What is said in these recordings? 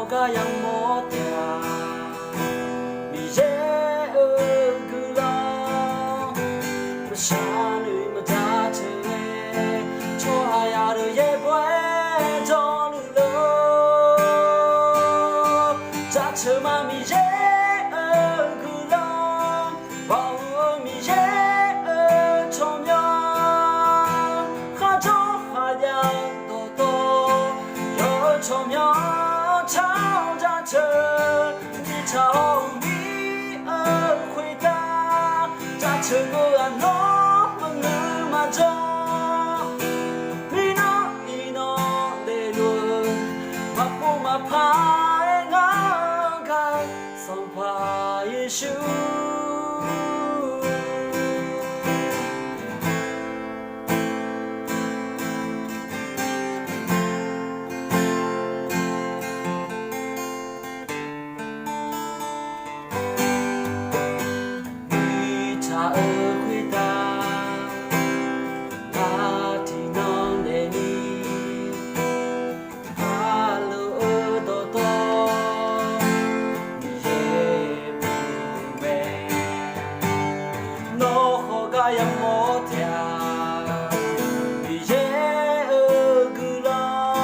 ga yang mo tia mi je gu la ma sha nu ma da che cho ha ya de ye bwe cho lu lo cha che ma mi je gu la ba mi je cho nya ha cho ha ya to to yo cho nya chao ra chờ đi chào mi ở khuya ta ra chờ ngồi ăn nó mà ngư mà cho mi nó y nó để luôn mà cô mà phai ngang cái song phai Giêsu ở khuya ta thì non để đi ha lỡ to to về về nó khó ga yang mo tia vì dễ ở cứ lo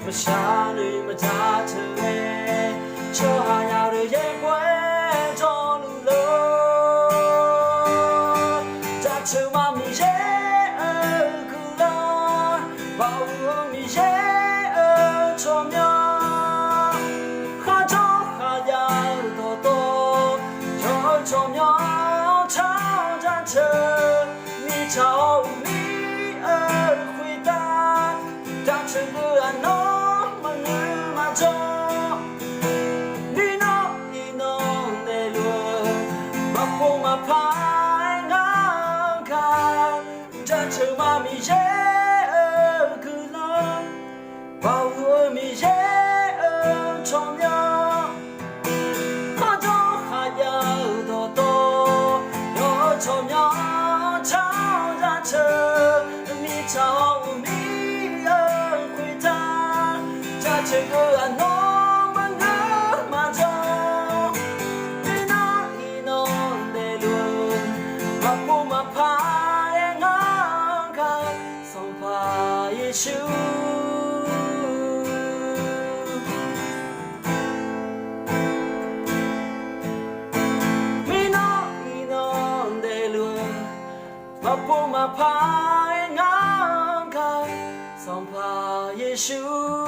mà xa nơi mà cha chơi cho hai nhau đời dễ quên cho lù lơ chờ mà mi dễ cứ lo bao mi dễ cho nhau khá cho khá ya to cho nhau chao ra chờ mi chào mi khuya ta ra chờ bữa ăn nó mà người mà cho mi nó đi nó để luôn mà cô mà phai cha chờ mà mi dễ cứ lo bao mi dễ cho nhau khó cho khá ya to yo cho nhau chao ra chờ mi chào mi khuya ta cha chờ bữa ăn nó mà ngỡ mà cho mi nó y nó để luôn mà cô mà phai Giêsu mi nó y nó để luôn mà bố mà phai ngang cái song phai Giêsu